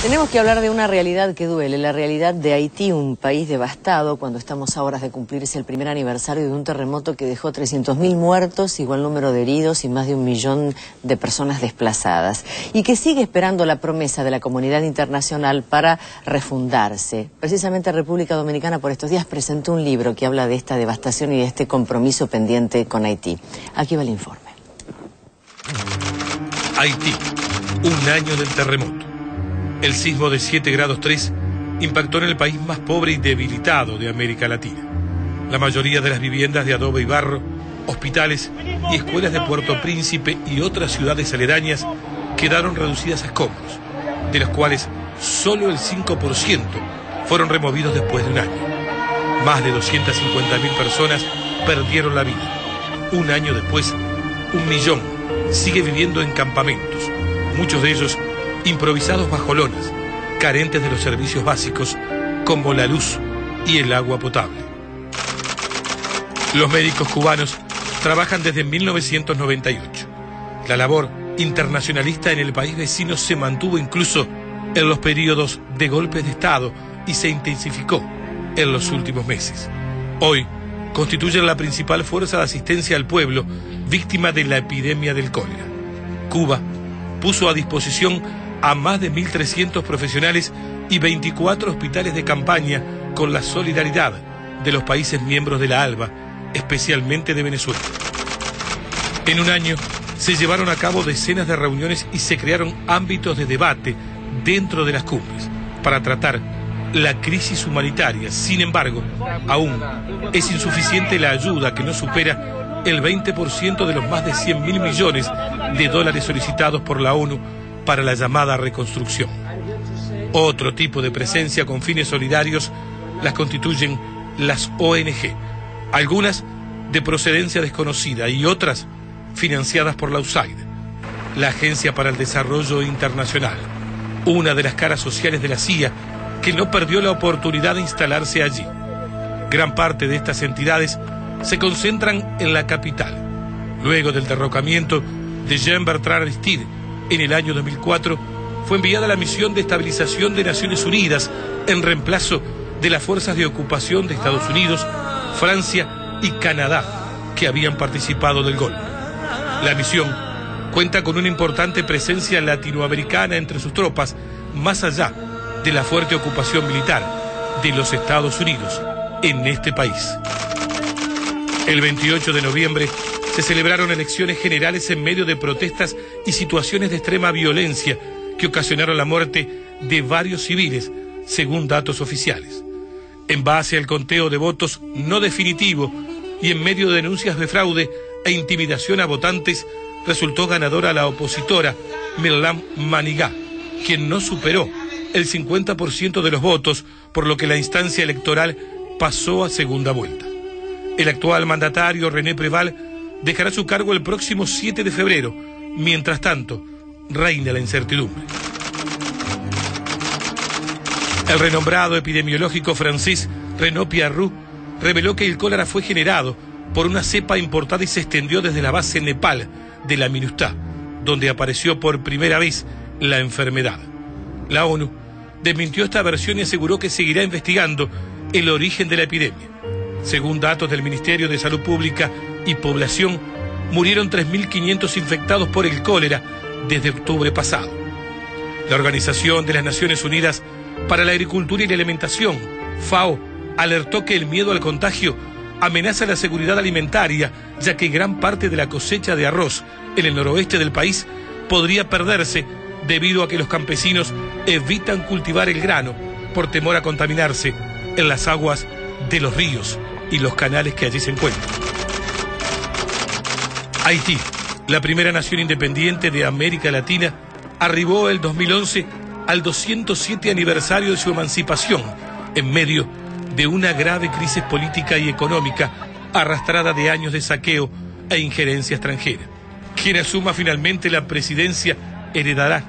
Tenemos que hablar de una realidad que duele, la realidad de Haití, un país devastado, cuando estamos a horas de cumplirse el primer aniversario de un terremoto que dejó 300.000 muertos, igual número de heridos y más de 1 millón de personas desplazadas. Y que sigue esperando la promesa de la comunidad internacional para refundarse. Precisamente República Dominicana por estos días presentó un libro que habla de esta devastación y de este compromiso pendiente con Haití. Aquí va el informe. Haití, un año del terremoto. El sismo de 7 grados 3 impactó en el país más pobre y debilitado de América Latina. La mayoría de las viviendas de adobe y barro, hospitales y escuelas de Puerto Príncipe y otras ciudades aledañas quedaron reducidas a escombros, de los cuales solo el 5% fueron removidos después de un año. Más de 250.000 personas perdieron la vida. Un año después, 1 millón sigue viviendo en campamentos, muchos de ellos improvisados bajo lonas, carentes de los servicios básicos como la luz y el agua potable. Los médicos cubanos trabajan desde 1998. La labor internacionalista en el país vecino se mantuvo incluso en los periodos de golpes de Estado y se intensificó en los últimos meses. Hoy constituyen la principal fuerza de asistencia al pueblo víctima de la epidemia del cólera. Cuba puso a disposición a más de 1.300 profesionales y 24 hospitales de campaña con la solidaridad de los países miembros de la ALBA, especialmente de Venezuela. En un año se llevaron a cabo decenas de reuniones y se crearon ámbitos de debate dentro de las cumbres para tratar la crisis humanitaria. Sin embargo, aún es insuficiente la ayuda que no supera el 20% de los más de 100.000 millones de dólares solicitados por la ONU para la llamada reconstrucción. Otro tipo de presencia con fines solidarios las constituyen las ONG, algunas de procedencia desconocida y otras financiadas por la USAID, la Agencia para el Desarrollo Internacional, una de las caras sociales de la CIA que no perdió la oportunidad de instalarse allí. Gran parte de estas entidades se concentran en la capital. Luego del derrocamiento de Jean-Bertrand Aristide en el año 2004, fue enviada la misión de estabilización de Naciones Unidas en reemplazo de las fuerzas de ocupación de Estados Unidos, Francia y Canadá, que habían participado del golpe. La misión cuenta con una importante presencia latinoamericana entre sus tropas, más allá de la fuerte ocupación militar de los Estados Unidos en este país. El 28 de noviembre se celebraron elecciones generales en medio de protestas y situaciones de extrema violencia que ocasionaron la muerte de varios civiles, según datos oficiales. En base al conteo de votos no definitivo y en medio de denuncias de fraude e intimidación a votantes, resultó ganadora la opositora Merlam Manigá, quien no superó el 50% de los votos, por lo que la instancia electoral pasó a segunda vuelta. El actual mandatario, René Preval, dejará su cargo el próximo 7 de febrero. Mientras tanto, reina la incertidumbre. El renombrado epidemiológico francés Renaud Piarroux reveló que el cólera fue generado por una cepa importada y se extendió desde la base Nepal de la MINUSTAH, donde apareció por primera vez la enfermedad. La ONU desmintió esta versión y aseguró que seguirá investigando el origen de la epidemia. Según datos del Ministerio de Salud Pública y Población, murieron 3.500 infectados por el cólera desde octubre pasado. La Organización de las Naciones Unidas para la Agricultura y la Alimentación, FAO, alertó que el miedo al contagio amenaza la seguridad alimentaria, ya que gran parte de la cosecha de arroz en el noroeste del país podría perderse debido a que los campesinos evitan cultivar el grano por temor a contaminarse en las aguas de los ríos y los canales que allí se encuentran. Haití, la primera nación independiente de América Latina, arribó el 2011 al 207 aniversario de su emancipación, en medio de una grave crisis política y económica arrastrada de años de saqueo e injerencia extranjera. Quien asuma finalmente la presidencia heredará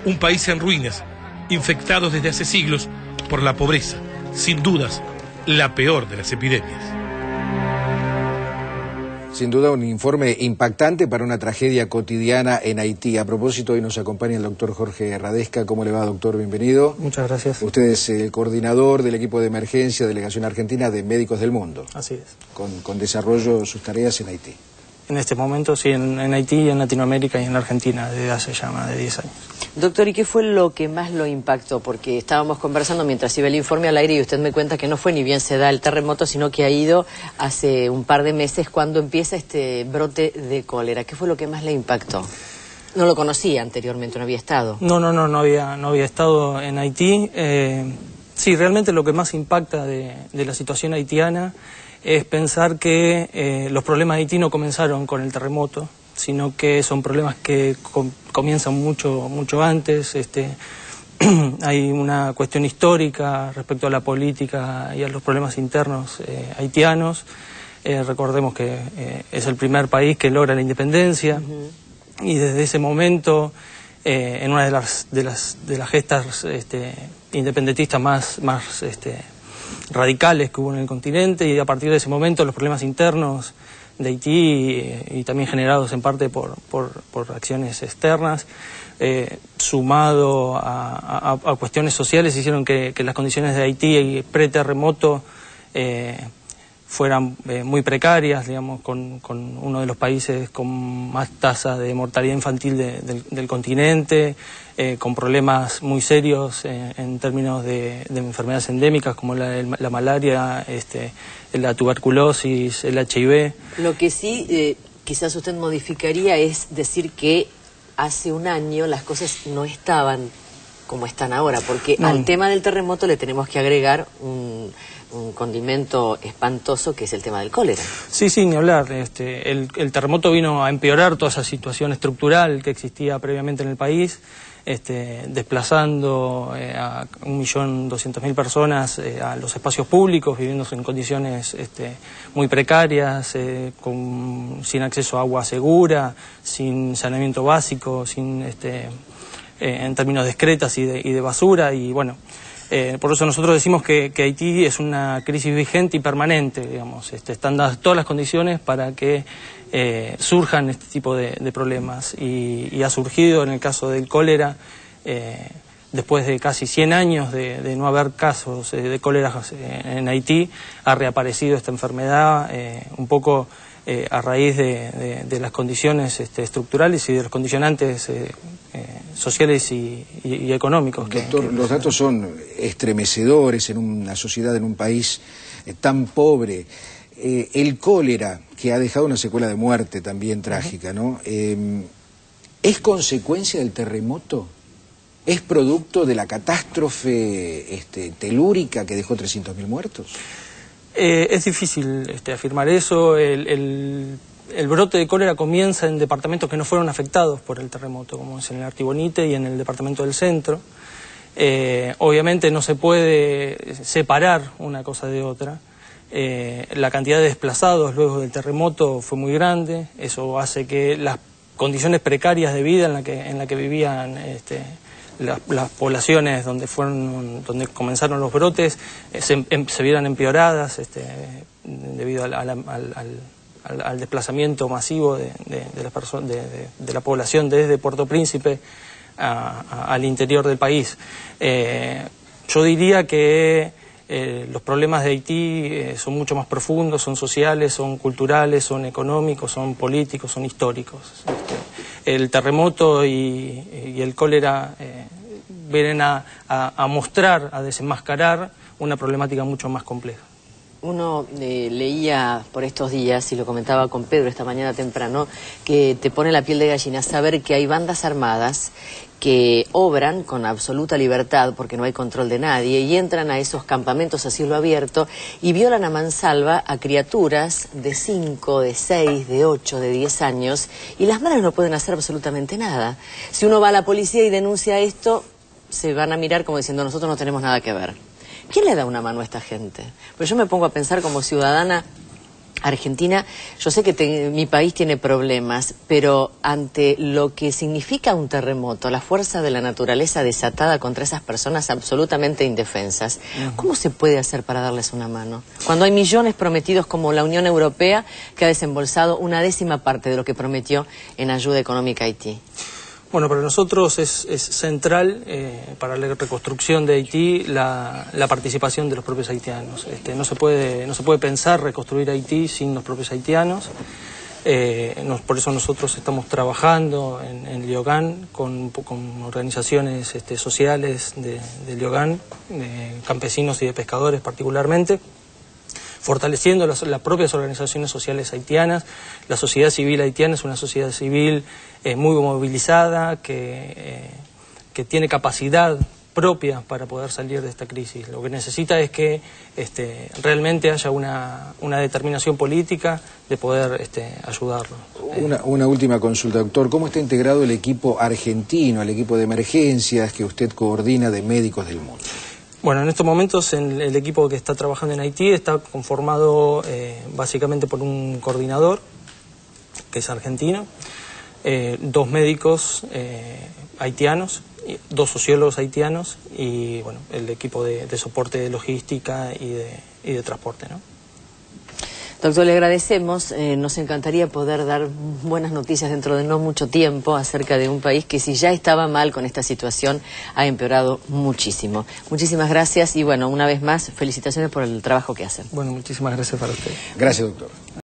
un país en ruinas, infectados desde hace siglos por la pobreza, sin dudas la peor de las epidemias. Sin duda un informe impactante para una tragedia cotidiana en Haití. A propósito, hoy nos acompaña el doctor Jorge Radesca. ¿Cómo le va, doctor? Bienvenido. Muchas gracias. Usted es el coordinador del equipo de emergencia, Delegación Argentina de Médicos del Mundo. Así es. Con desarrollo sus tareas en Haití. En este momento sí, en Haití, en Latinoamérica y en la Argentina, desde hace ya más de 10 años. Doctor, ¿y qué fue lo que más lo impactó? Porque estábamos conversando mientras iba el informe al aire y usted me cuenta que no fue ni bien se da el terremoto, sino que ha ido hace un par de meses cuando empieza este brote de cólera. ¿Qué fue lo que más le impactó? No lo conocía anteriormente, no había estado. No había estado en Haití. Sí, realmente lo que más impacta de la situación haitiana es pensar que los problemas de Haití no comenzaron con el terremoto, sino que son problemas que comienzan mucho antes. Hay una cuestión histórica respecto a la política y a los problemas internos haitianos. Recordemos que es el primer país que logra la independencia y desde ese momento, en una de las gestas independentistas más radicales que hubo en el continente, y a partir de ese momento los problemas internos de Haití y también generados en parte por acciones externas, sumado a cuestiones sociales, hicieron que las condiciones de Haití pre-terremoto fueran muy precarias, digamos, con uno de los países con más tasa de mortalidad infantil del continente, con problemas muy serios en términos de enfermedades endémicas como la malaria, la tuberculosis, el HIV. Lo que sí quizás usted modificaría es decir que hace un año las cosas no estaban como están ahora, porque al tema del terremoto le tenemos que agregar un condimento espantoso que es el tema del cólera. Sí, ni hablar. El terremoto vino a empeorar toda esa situación estructural que existía previamente en el país, desplazando a 1.200.000 personas a los espacios públicos, viviendo en condiciones muy precarias, sin acceso a agua segura, sin saneamiento básico, en términos de excretas y de basura, y bueno, por eso nosotros decimos que Haití es una crisis vigente y permanente, digamos. Están dadas todas las condiciones para que surjan este tipo de problemas, y ha surgido en el caso del cólera, después de casi 100 años de no haber casos de cólera en Haití, ha reaparecido esta enfermedad un poco a raíz de las condiciones estructurales y de los condicionantes sociales y económicos. Doctor, los datos son estremecedores en una sociedad, en un país tan pobre. El cólera, que ha dejado una secuela de muerte también trágica, ¿no? ¿Es consecuencia del terremoto? ¿Es producto de la catástrofe telúrica que dejó 300.000 muertos? Es difícil afirmar eso. El brote de cólera comienza en departamentos que no fueron afectados por el terremoto, como es en el Artibonite y en el departamento del centro. Obviamente no se puede separar una cosa de otra. La cantidad de desplazados luego del terremoto fue muy grande. Eso hace que las condiciones precarias de vida en la que vivían las poblaciones donde comenzaron los brotes se vieran empeoradas debido al desplazamiento masivo de la población desde Puerto Príncipe al interior del país. Yo diría que los problemas de Haití son mucho más profundos, son sociales, son culturales, son económicos, son políticos, son históricos. El terremoto y el cólera vienen a mostrar, a desenmascarar una problemática mucho más compleja. Uno leía por estos días, y lo comentaba con Pedro esta mañana temprano, que te pone la piel de gallina saber que hay bandas armadas que obran con absoluta libertad porque no hay control de nadie y entran a esos campamentos a cielo abierto y violan a mansalva a criaturas de 5, de 6, de 8, de 10 años, y las madres no pueden hacer absolutamente nada. Si uno va a la policía y denuncia esto, se van a mirar como diciendo nosotros no tenemos nada que ver. ¿Quién le da una mano a esta gente? Pues yo me pongo a pensar como ciudadana, Argentina, yo sé que mi país tiene problemas, pero ante lo que significa un terremoto, la fuerza de la naturaleza desatada contra esas personas absolutamente indefensas, ¿cómo se puede hacer para darles una mano? Cuando hay millones prometidos como la Unión Europea, que ha desembolsado 1/10 parte de lo que prometió en ayuda económica a Haití. Bueno, para nosotros es central para la reconstrucción de Haití la participación de los propios haitianos. No se puede pensar reconstruir Haití sin los propios haitianos. Por eso nosotros estamos trabajando en Liogán con organizaciones sociales de Liogán, de campesinos y de pescadores particularmente, fortaleciendo las propias organizaciones sociales haitianas. La sociedad civil haitiana es una sociedad civil muy movilizada, que tiene capacidad propia para poder salir de esta crisis. Lo que necesita es que realmente haya una determinación política de poder ayudarlos. Una última consulta, doctor. ¿Cómo está integrado el equipo argentino, el equipo de emergencias que usted coordina de Médicos del Mundo? Bueno, en estos momentos el equipo que está trabajando en Haití está conformado básicamente por un coordinador, que es argentino, 2 médicos haitianos, 2 sociólogos haitianos y bueno, el equipo de soporte de logística y de transporte, ¿no? Doctor, le agradecemos. Nos encantaría poder dar buenas noticias dentro de no mucho tiempo acerca de un país que, si ya estaba mal con esta situación, ha empeorado muchísimo. Muchísimas gracias y bueno, una vez más, felicitaciones por el trabajo que hacen. Bueno, muchísimas gracias para usted. Gracias, doctor.